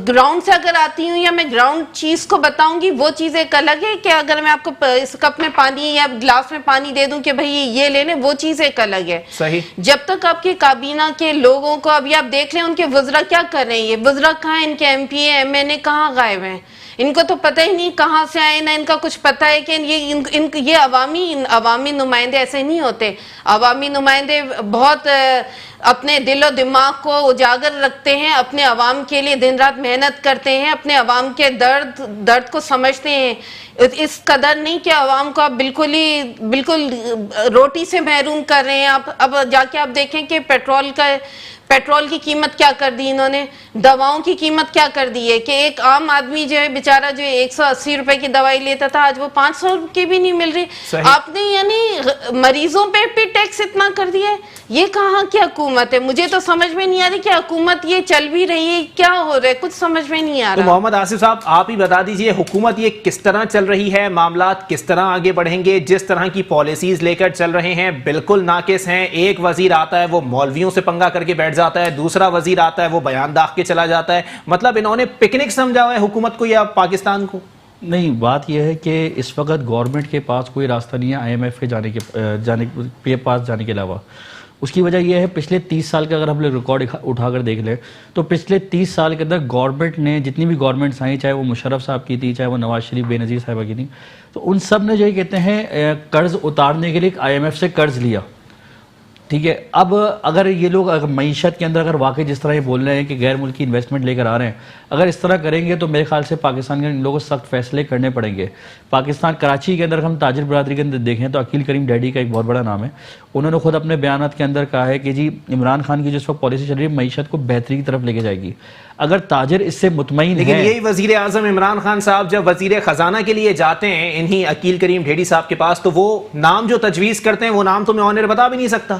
گراؤنڈ سے اگر آتی ہوں یا میں گراؤنڈ چیز کو بتاؤں گی وہ چیز ایک الگ ہے, کہ اگر میں آپ کو اس کپ میں پانی یا گلاس میں پانی دے دوں کہ بھئی یہ لے لیں, وہ چیز ایک الگ ہے. صحیح. جب تک آپ کے کابینہ کے لوگوں کو, ابھی آپ دیکھ لیں ان کے وزراء کیا کر رہے ہیں, یہ وزراء کہاں ہیں, ان کے ایم پی ایم این اے کہاں غائب ہیں, ان کو تو پتہ ہی نہیں کہاں سے آئے, نہ ان کا کچھ پتہ ہے کہ یہ عوامی نمائندے ایسے نہیں ہوتے. عوامی نمائندے بہت اپنے دل و دماغ کو اجاگر رکھتے ہیں, اپنے عوام کے لیے دن رات محنت کرتے ہیں, اپنے عوام کے درد کو سمجھتے ہیں. اس قدر نہیں کہ عوام کو آپ بالکل روٹی سے محروم کر رہے ہیں. اب جا کے آپ دیکھیں کہ پیٹرول کی قیمت کیا کر دی انہوں نے, دواؤں کی قیمت کیا کر دی ہے, کہ ایک عام آدمی جو ہے بیچارہ جو 180 روپے کی دوائی لیتا تھا آج وہ 500 کی بھی نہیں مل رہی. آپ نے یعنی مریضوں پہ بھی ٹیکس اتنا کر دیا ہے. یہ کہاں کی حکومت ہے؟ مجھے تو سمجھ میں نہیں آ رہی کہ حکومت یہ چل بھی رہی ہے, کیا ہو رہا ہے, کچھ سمجھ میں نہیں آ رہا. محمد آصف صاحب آپ ہی بتا دیجئے, حکومت یہ کس طرح چل رہی ہے, معاملات کس طرح آگے بڑھیں گے؟ جس طرح کی پالیسیز لے کر چل رہے ہیں بالکل ناقص ہیں. ایک وزیر آتا ہے وہ مولویوں سے پنگا کر کے بیٹھ جاتا ہے, دوسرا وزیر آتا ہے وہ بیان داغ کے چلا جاتا ہے. مطلب انہوں نے پکنک سمجھا ہوا ہے حکومت کو یا پاکستان کو؟ نہیں, بات یہ ہے کہ اس وقت گورنمنٹ کے پاس کوئی راستہ نہیں ہے آئی ایم ایف کے پاس جانے کے علاوہ. اس کی وجہ یہ ہے پچھلے 30 سال کا اگر ہم لوگ ریکارڈ اٹھا کر دیکھ لیں تو پچھلے 30 سال کے اندر گورنمنٹ نے جتنی بھی گورنمنٹس آئیں, چاہے وہ مشرف صاحب کی تھی, چاہے وہ نواز شریف بے نظیر صاحبہ کی تھی, تو ان سب نے جو یہ کہتے ہیں قرض اتارنے کے لیے آئی ایم ایف سے قرض لیا. ٹھیک ہے, اب اگر یہ لوگ معیشت کے اندر اگر واقعی جس طرح یہ بول رہے ہیں کہ غیر ملکی انویسٹمنٹ لے کر آ رہے ہیں, اگر اس طرح کریں گے تو میرے خیال سے پاکستان کے ان لوگوں کو سخت فیصلے کرنے پڑیں گے. پاکستان کراچی کے اندر ہم تاجر برادری کے اندر دیکھیں تو عقیل کریم ڈیڈی کا ایک بہت بڑا نام ہے, انہوں نے خود اپنے بیانات کے اندر کہا ہے کہ جی عمران خان کی جس وقت پالیسی چل رہی ہے معیشت کو بہتری کی طرف لے کے جائے گی. اگر تاجر اس سے مطمئن ہے, لیکن یہی وزیر اعظم عمران خان صاحب جب وزیر خزانہ کے لیے جاتے ہیں انہی عقیل کریم ڈیڈی صاحب کے پاس, تو وہ نام جو تجویز کرتے ہیں وہ نام تو میں آنر بتا بھی نہیں سکتا.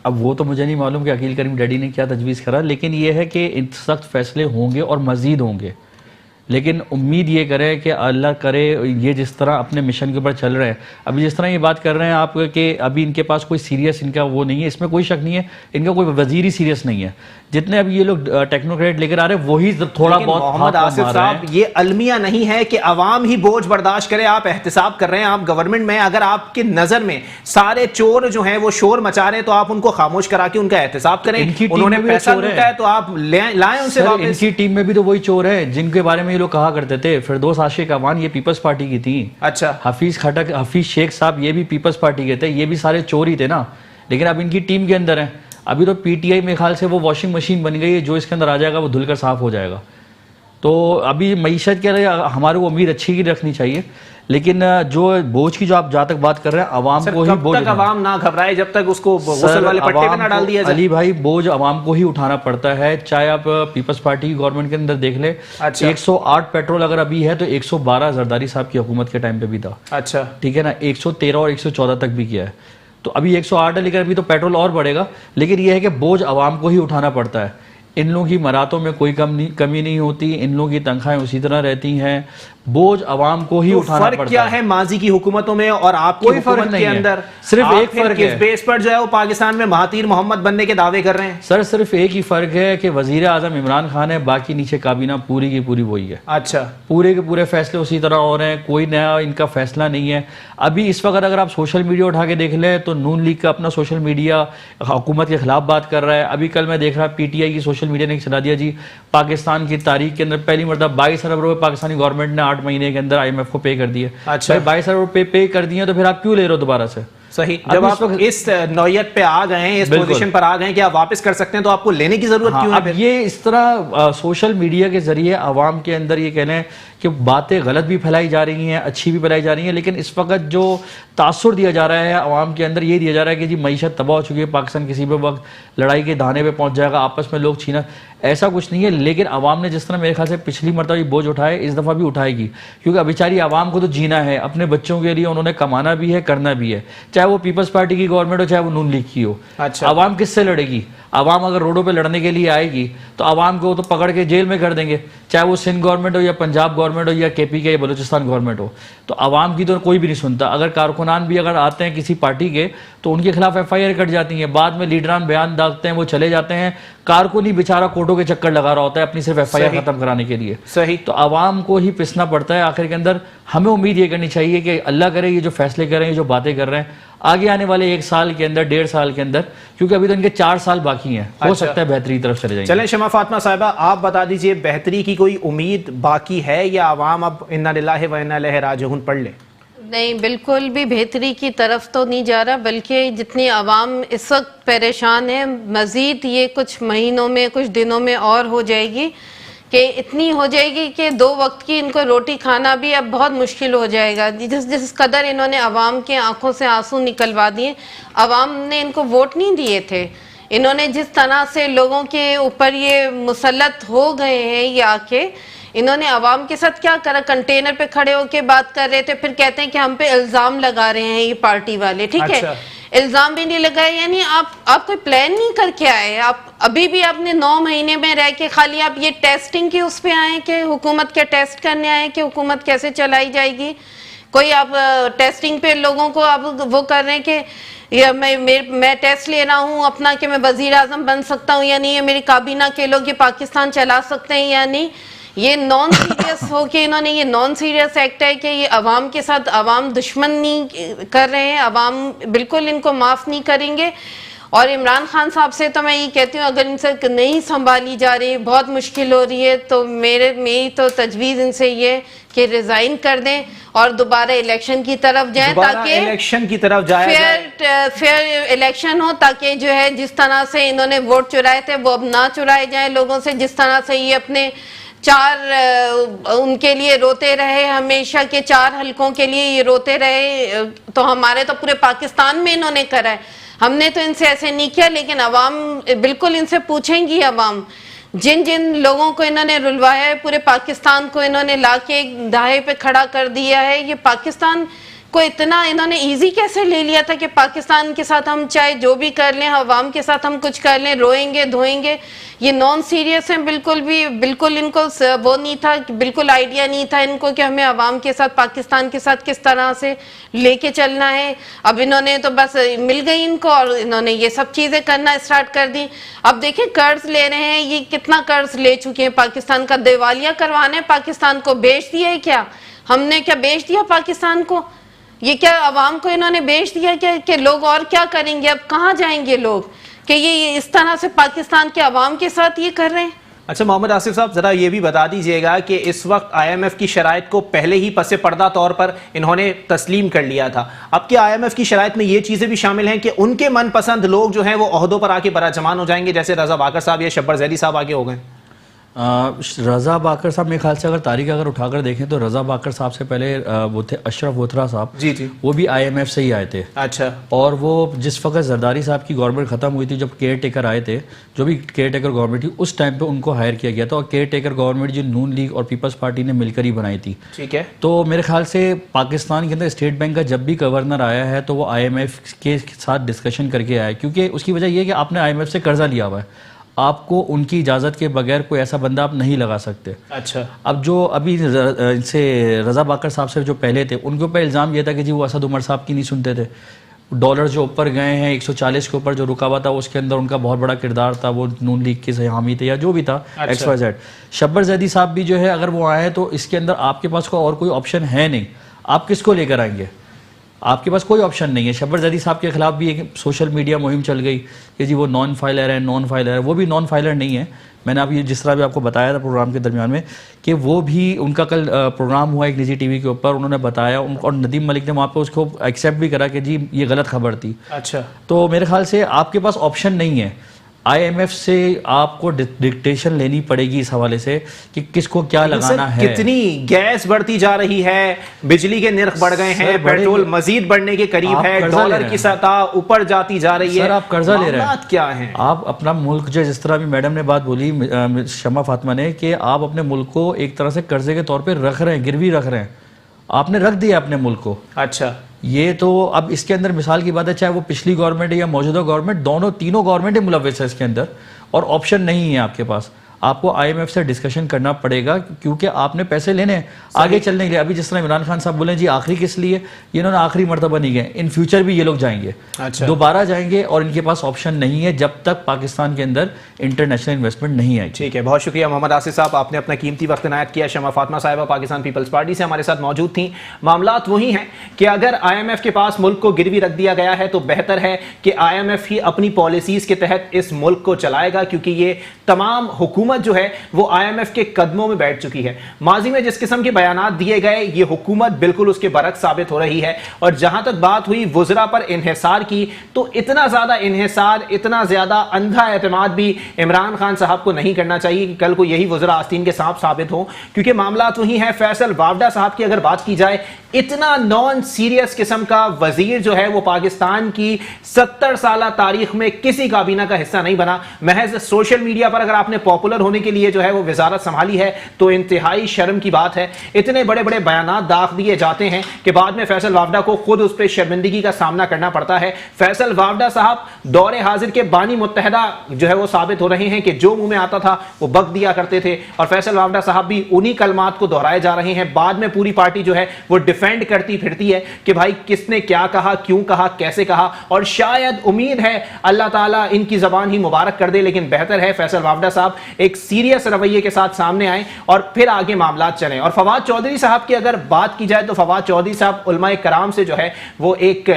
اب وہ تو مجھے نہیں معلوم کہ عقیل کریم ڈیڈی نے کیا تجویز کرا, لیکن یہ ہے کہ سخت فیصلے ہوں گے اور مزید ہوں گے. لیکن امید یہ کرے کہ اللہ کرے یہ جس طرح اپنے مشن کے اوپر چل رہے ہیں, ابھی جس طرح یہ بات کر رہے ہیں آپ کہ ابھی ان کے پاس کوئی سیریس ان کا وہ نہیں ہے, اس میں کوئی شک نہیں ہے, ان کا کوئی وزیر ہی سیریس نہیں ہے. جتنے ابھی یہ لوگ ٹیکنوکریٹ لے کر آ رہے ہیں وہی تھوڑا بہت. محمد آصف صاحب یہ المیہ نہیں ہے کہ عوام ہی بوجھ برداشت کرے. آپ احتساب کر رہے ہیں, آپ گورنمنٹ میں, اگر آپ کے نظر میں سارے چور جو ہیں وہ شور مچا رہے ہیں تو آپ ان کو خاموش کرا کے ان کا احتساب کریں. انہوں نے پیسہ لوٹا ہے تو آپ لائیں ان سے واپس. ان کی ٹیم میں بھی تو وہی چور ہیں جن کے بارے میں یہ لوگ کہا کرتے تھے. فردوس عاشق اعوان یہ پیپلز پارٹی کی تھی. اچھا, حفیظ شیخ صاحب یہ بھی پیپلز پارٹی کے تھے, یہ بھی سارے چور ہی تھے نا, لیکن اب ان کی ٹیم کے اندر ہیں. ابھی تو پی ٹی آئی میرے خیال سے وہ واشنگ مشین بن گئی ہے، جو اس کے اندر آ جائے گا وہ دھل کر صاف ہو جائے گا. تو ابھی معیشت کے لیے ہمارے کو امید اچھی کی رکھنی چاہیے، لیکن جو بوجھ کی جو آپ جہاں تک بات کر رہے ہیں عوام کو ہی بوجھ، تک عوام نہ گھبرائے جب تک اس کو غسل والے پٹے پہ نہ ڈال دیا جائے. علی بھائی بوجھ عوام کو ہی اٹھانا پڑتا ہے، چاہے آپ پیپلز پارٹی کی گورنمنٹ کے اندر دیکھ لیں. 108 پیٹرول اگر ابھی ہے تو 112 زرداری صاحب کی حکومت کے ٹائم پہ بھی تھا. اچھا ٹھیک ہے نا، 113 اور 114 تک بھی کیا ہے. تو ابھی 108 ہے، لیکن ابھی تو پیٹرول اور بڑھے گا. لیکن یہ ہے کہ بوجھ عوام کو ہی اٹھانا پڑتا ہے. ان لوگوں کی مراتوں میں کوئی کمی نہیں ہوتی، ان لوگوں کی تنخواہیں اسی طرح رہتی ہیں، بوجھ عوام کو ہی اٹھانا پڑتا ہے. فرق کیا ہے ماضی کی حکومتوں میں اور آپ کی حکومت کے اندر؟ صرف ایک فرق ہے، کس بیس پر جو ہے وہ پاکستان میں مہاتیر محمد بننے کے دعوے کر رہے ہیں؟ سر صرف ایک ہی فرق ہے کہ وزیر اعظم عمران خان ہے، باقی نیچے کابینہ پوری کی پوری وہی ہے. اچھا، پورے کے پورے فیصلے اسی طرح ہو رہے ہیں، کوئی نیا ان کا فیصلہ نہیں ہے. ابھی اس وقت اگر آپ سوشل میڈیا اٹھا کے دیکھ لیں تو نون لیگ کا اپنا سوشل میڈیا حکومت کے خلاف بات کر رہا ہے. ابھی کل میں دیکھ رہا پی ٹی آئی کی سوشل میڈیا نے چلا دیا جی پاکستان کی تاریخ کے اندر پہلی مرتبہ 22 ارب روپے پاکستانی گورنمنٹ نے 8 مہینے کے اندر IMF کو پے کر دیے. اچھا، 22 ارب روپے پے کر دیے تو پھر آپ کیوں لے رہے ہو دوبارہ سے؟ صحیح. جب آپ اس نوعیت پہ آ گئے ہیں، اس پوزیشن پر آ گئے ہیں کہ آپ واپس کر سکتے ہیں، تو آپ کو لینے کی ضرورت کیوں ہے؟ اب یہ اس طرح سوشل میڈیا کے ذریعے عوام کے اندر یہ کہنا ہے کہ باتیں غلط بھی پھیلائی جا رہی ہیں، اچھی بھی پھیلائی جا رہی ہیں، لیکن اس وقت جو تاثر دیا جا رہا ہے عوام کے اندر یہ دیا جا رہا ہے کہ جی معیشت تباہ ہو چکی ہے، پاکستان کسی بھی وقت لڑائی کے دھانے پہ پہنچ جائے گا، آپس میں لوگ چھینا. ایسا کچھ نہیں ہے. لیکن عوام نے جس طرح میرے خیال سے پچھلی مرتبہ یہ بوجھ اٹھائے، اس دفعہ بھی اٹھائے گی، کیونکہ بیچاری عوام کو تو جینا ہے، اپنے بچوں کے لیے انہوں نے کمانا بھی ہے، کرنا بھی ہے، چاہے وہ پیپلز پارٹی کی گورنمنٹ ہو چاہے وہ نون لیگ کی ہو. عوام کس سے لڑے گی؟ عوام اگر روڈوں پہ لڑنے کے لیے آئے گی تو عوام کو تو پکڑ کے جیل میں کر دیں گے، چاہے وہ سندھ گورنمنٹ ہو یا پنجاب گورنمنٹ ہو یا KP کے یا بلوچستان گورنمنٹ ہو. تو عوام کی تو کوئی بھی نہیں سنتا. اگر کارکنان بھی اگر آتے ہیں کسی پارٹی کے تو ان کے خلاف FIR کٹ جاتی ہیں، بعد میں لیڈران بیان داغتے ہیں، وہ چلے جاتے ہیں. کارکن ہی بیچارہ کوٹوں کے چکر لگا رہا ہوتا ہے اپنی صرف FIR ختم کرانے کے لیے. صحیح. تو عوام کو ہی پسنا پڑتا ہے آخر کے اندر. ہمیں امید یہ کرنی چاہیے کہ اللہ کرے یہ جو فیصلے کر رہے ہیں، یہ جو باتیں کر رہے ہیں، آگے آنے والے 1 سال کے اندر 1.5 سال کے اندر، کیونکہ ابھی تو ان کے 4 سال باقی ہیں، ہو سکتا ہے بہتری کی طرف چلے جائیں. چلیں شمع فاطمہ صاحبہ، آپ بتا دیجئے بہتری کی کوئی امید باقی ہے یا عوام اب انا للہ و انا الیہ راجعون پڑھ لے؟ نہیں، بالکل بھی بہتری کی طرف تو نہیں جا رہا، بلکہ جتنی عوام اس وقت پریشان ہے، مزید یہ کچھ مہینوں میں کچھ دنوں میں اور ہو جائے گی، کہ اتنی ہو جائے گی کہ 2 وقت کی ان کو روٹی کھانا بھی اب بہت مشکل ہو جائے گا. جس قدر انہوں نے عوام کے آنکھوں سے آنسو نکلوا دیے. عوام نے ان کو ووٹ نہیں دیے تھے، انہوں نے جس طرح سے لوگوں کے اوپر یہ مسلط ہو گئے ہیں یہ آ کے، انہوں نے عوام کے ساتھ کیا کرا؟ کنٹینر پہ کھڑے ہو کے بات کر رہے تھے، پھر کہتے ہیں کہ ہم پہ الزام لگا رہے ہیں یہ پارٹی والے. ٹھیک ہے، الزام بھی نہیں لگائے، یعنی آپ کوئی پلان نہیں کر کے آئے. آپ ابھی بھی آپ نے 9 مہینے میں رہ کے خالی آپ یہ ٹیسٹنگ کی اس پہ آئے کہ حکومت کے ٹیسٹ کرنے آئے کہ حکومت کیسے چلائی جائے گی. کوئی آپ ٹیسٹنگ پہ لوگوں کو آپ وہ کر رہے ہیں کہ میں ٹیسٹ لے رہا ہوں اپنا کہ میں وزیر اعظم بن سکتا ہوں یا نہیں، میری کابینہ کے لوگ یہ پاکستان چلا سکتے ہیں یا نہیں. یہ نان سیریس ہو کے انہوں نے یہ نان سیریس ایکٹ ہے کہ یہ عوام کے ساتھ عوام دشمن نہیں کر رہے ہیں، عوام بالکل ان کو معاف نہیں کریں گے. اور عمران خان صاحب سے تو میں یہ کہتی ہوں اگر ان سے نہیں سنبھالی جا رہی، بہت مشکل ہو رہی ہے، تو میری تو تجویز ان سے یہ کہ ریزائن کر دیں اور دوبارہ الیکشن کی طرف جائیں، تاکہ الیکشن کی طرف جائیں، فیئر الیکشن ہو، تاکہ جو ہے جس طرح سے انہوں نے ووٹ چرائے تھے وہ اب نہ چرائے جائیں لوگوں سے. جس طرح سے یہ اپنے 4 ان کے لیے روتے رہے، ہمیشہ کے 4 حلقوں کے لیے یہ روتے رہے، تو ہمارے تو پورے پاکستان میں انہوں نے کرا ہے. ہم نے تو ان سے ایسے نہیں کیا، لیکن عوام بالکل ان سے پوچھیں گی. عوام جن لوگوں کو انہوں نے رلوایا ہے، پورے پاکستان کو انہوں نے لا کے دھائے پہ کھڑا کر دیا ہے، یہ پاکستان کو اتنا انہوں نے ایزی کیسے لے لیا تھا کہ پاکستان کے ساتھ ہم چاہے جو بھی کر لیں، عوام کے ساتھ ہم کچھ کر لیں، روئیں گے دھوئیں گے. یہ نان سیریس ہیں بالکل بھی، بالکل ان کو وہ نہیں تھا، بالکل آئیڈیا نہیں تھا ان کو کہ ہمیں عوام کے ساتھ پاکستان کے ساتھ کس طرح سے لے کے چلنا ہے. اب انہوں نے تو بس مل گئی ان کو اور انہوں نے یہ سب چیزیں کرنا اسٹارٹ کر دی. اب دیکھیں قرض لے رہے ہیں، یہ کتنا قرض لے چکے ہیں، پاکستان کا دیوالیہ کروانا ہے، پاکستان کو بیچ دیا ہے. کیا ہم نے کیا بیچ دیا پاکستان کو؟ یہ کیا عوام کو انہوں نے بیچ دیا کہ لوگ اور کیا کریں گے؟ اب کہاں جائیں گے لوگ کہ یہ اس طرح سے پاکستان کے عوام کے ساتھ یہ کر رہے ہیں؟ اچھا محمد آصف صاحب ذرا یہ بھی بتا دیجئے گا کہ اس وقت آئی ایم ایف کی شرائط کو پہلے ہی پس پردہ طور پر انہوں نے تسلیم کر لیا تھا، اب کیا آئی ایم ایف کی شرائط میں یہ چیزیں بھی شامل ہیں کہ ان کے من پسند لوگ جو ہیں وہ عہدوں پر آ کے براجمان ہو جائیں گے، جیسے رضا باقر صاحب یا شبر زیدی صاحب آگے ہو گئے؟ رضا باقر صاحب میرے خیال سے اگر تاریخ اگر اٹھا کر دیکھیں تو رضا باقر صاحب سے پہلے وہ تھے اشرف وتھرا صاحب، جی جی، وہ بھی آئی ایم ایف سے ہی آئے تھے. اچھا. اور وہ جس وقت زرداری صاحب کی گورنمنٹ ختم ہوئی تھی، جب کیئر ٹیکر آئے تھے، جو بھی کیئر ٹیکر گورنمنٹ تھی اس ٹائم پہ ان کو ہائر کیا گیا تھا، اور کیئر ٹیکر گورنمنٹ جو نون لیگ اور پیپلز پارٹی نے مل کر ہی بنائی تھی. ٹھیک ہے. تو میرے خیال سے پاکستان کے اندر اسٹیٹ بینک کا جب بھی گورنر آیا ہے تو وہ آئی ایم ایف کے ساتھ ڈسکشن کر کے آیا ہے، کیونکہ اس کی وجہ یہ ہے کہ آپ نے آئی ایم ایف سے قرضہ لیا ہوا ہے، آپ کو ان کی اجازت کے بغیر کوئی ایسا بندہ آپ نہیں لگا سکتے. اچھا. اب جو ابھی ان سے رضا باقر صاحب سے جو پہلے تھے ان کے اوپر الزام یہ تھا کہ جی وہ اسد عمر صاحب کی نہیں سنتے تھے، ڈالر جو اوپر گئے ہیں 140 کے اوپر جو رکا ہوا تھا اس کے اندر ان کا بہت بڑا کردار تھا، وہ نون لیگ کے حامی تھے یا جو بھی تھا ایکس وائی زیڈ. شبر زیدی صاحب بھی جو ہے اگر وہ آئے تو اس کے اندر آپ کے پاس اور کوئی آپشن ہے نہیں، آپ کس کو لے کر آئیں گے؟ آپ کے پاس کوئی آپشن نہیں ہے. شبر زیدی صاحب کے خلاف بھی ایک سوشل میڈیا مہم چل گئی کہ جی وہ نان فائلر ہے، نان فائلر ہے. وہ بھی نان فائلر نہیں ہے. میں نے ابھی جس طرح بھی آپ کو بتایا تھا پروگرام کے درمیان میں کہ وہ بھی ان کا کل پروگرام ہوا ایک نجی ٹی وی کے اوپر، انہوں نے بتایا اور ندیم ملک نے وہاں پہ اس کو ایکسیپٹ بھی کرا کہ جی یہ غلط خبر تھی. اچھا. تو میرے خیال سے آپ کے پاس آپشن نہیں ہے. آئی ایم ایف سے آپ کو ڈکٹیشن لینی پڑے گی اس حوالے سے کہ کس کو کیا لگانا ہے. کتنی گیس بڑھتی جا رہی ہے، بجلی کے نرخ بڑھ گئے ہیں، پیٹرول مزید بڑھنے کے قریب ہے، ڈالر کی سطح اوپر جاتی جا رہی ہے. سر آپ قرضہ لے رہے ہیں، کیا ہیں آپ اپنا ملک جو جس طرح بھی میڈم نے بات بولی شمع فاطمہ نے کہ آپ اپنے ملک کو ایک طرح سے قرضے کے طور پہ رکھ رہے ہیں، گروی رکھ رہے ہیں، آپ نے رکھ دیا اپنے ملک کو. اچھا. یہ تو اب اس کے اندر مثال کی بات ہے، چاہے وہ پچھلی گورنمنٹ ہے یا موجودہ گورنمنٹ، تینوں گورنمنٹ ملوث ہے اس کے اندر، اور آپشن نہیں ہے آپ کے پاس. آپ کو آئی ایم ایف سے ڈسکشن کرنا پڑے گا کیونکہ آپ نے پیسے لینے ہیں آگے چلنے کے لیے. ابھی جس طرح عمران خان صاحب بولے جی آخری کس لیے، انہوں نے آخری مرتبہ نہیں گئے، ان فیوچر بھی یہ لوگ جائیں گے. دوبارہ جائیں گے اور ان کے پاس آپشن نہیں ہے جب تک پاکستان کے اندر انٹرنیشنل انویسٹمنٹ نہیں آئی. ٹھیک ہے، بہت شکریہ محمد آصف صاحب، آپ نے اپنا قیمتی وقت عنایت کیا. شمع فاطمہ صاحبہ پاکستان پیپلز پارٹی سے ہمارے ساتھ موجود تھیں. معاملات وہی ہیں کہ اگر آئی ایم ایف کے پاس ملک کو گروی رکھ دیا گیا ہے تو بہتر ہے کہ آئی ایم ایف ہی اپنی پالیسیز کے تحت اس ملک کو چلائے گا، کیونکہ یہ تمام حکومت جو ہے وہ آئی ایم ایف کے قدموں میں بیٹھ چکی ہے. ماضی میں جس قسم کے بیانات دیے گئے یہ حکومت بالکل اس کے برعکس ثابت ہو رہی ہے. اور جہاں تک بات ہوئی وزراء پر انحصار کی، تو اتنا زیادہ انحصار، اتنا زیادہ اندھا اعتماد بھی عمران خان صاحب کو نہیں کرنا چاہیے کہ کل کو یہی وزراء آستین کے سانپ ثابت ہوں، کیونکہ معاملات وہی ہیں. فیصل وافدہ صاحب کی اگر بات کی جائے، اتنا نان سیریس قسم کا وزیر جو ہے وہ پاکستان کی 70 سالہ تاریخ میں کسی کابینہ کا حصہ نہیں بنا. محض سوشل میڈیا پر اگر آپ نے پاپولر ہونے کے لیے جو ہے وہ وزارت سنبھالی ہے تو انتہائی شرم کی بات ہے. اتنے بڑے بڑے بیانات داغ دیے جاتے ہیں کہ بعد میں فیصل وافدہ کو خود اس پہ شرمندگی کا سامنا کرنا پڑتا ہے. فیصل وافدہ صاحب دور حاضر کے بانی متحدہ جو ہے وہ ثابت ہو رہے ہیں کہ جو منہ میں آتا تھا وہ بک دیا کرتے تھے، اور فیصل وافدہ صاحب بھی انہی کلمات کو دہرائے جا رہے ہیں. بعد میں پوری پارٹی جو ہے وہ ڈیفینڈ کرتی پھرتی ہے کہ بھائی کس نے کیا کہا، کیوں کہا، کیسے کہا. اور شاید امید ہے اللہ تعالیٰ ان کی زبان ہی مبارک کر دے، لیکن بہتر ہے فیصل وافدہ صاحب ایک سیریس رویے کے ساتھ سامنے آئیں اور پھر آگے معاملات چلیں. اور فواد چودھری صاحب کی اگر بات کی جائے تو فواد چودھری صاحب علماء کرام سے جو ہے وہ ایک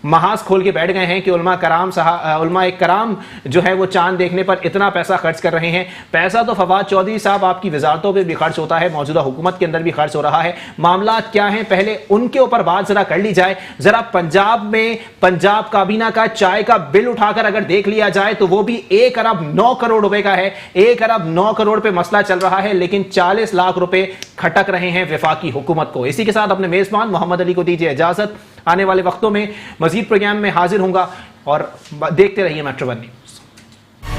محاذ کھول کے بیٹھ گئے ہیں کہ علماء کرام جو ہے وہ چاند دیکھنے پر اتنا پیسہ خرچ کر رہے ہیں. پیسہ تو فواد چودھری صاحب آپ کی وزارتوں پہ بھی خرچ ہوتا ہے، موجودہ حکومت کے اندر بھی خرچ ہو رہا ہے. معاملات کیا ہیں پہلے ان کے اوپر بات ذرا کر لی جائے. ذرا پنجاب میں پنجاب کابینہ کا چائے کا بل اٹھا کر اگر دیکھ لیا جائے تو وہ بھی 1 ارب 9 کروڑ روپے کا ہے. 1 ارب 9 کروڑ پہ مسئلہ چل رہا ہے، لیکن 40 لاکھ روپے کھٹک رہے ہیں وفاقی حکومت کو. اسی کے ساتھ اپنے میزبان محمد علی کو دیجیے اجازت. آنے والے وقتوں میں مزید پروگرام میں حاضر ہوں گا اور دیکھتے رہیے میٹرو ون نیوز.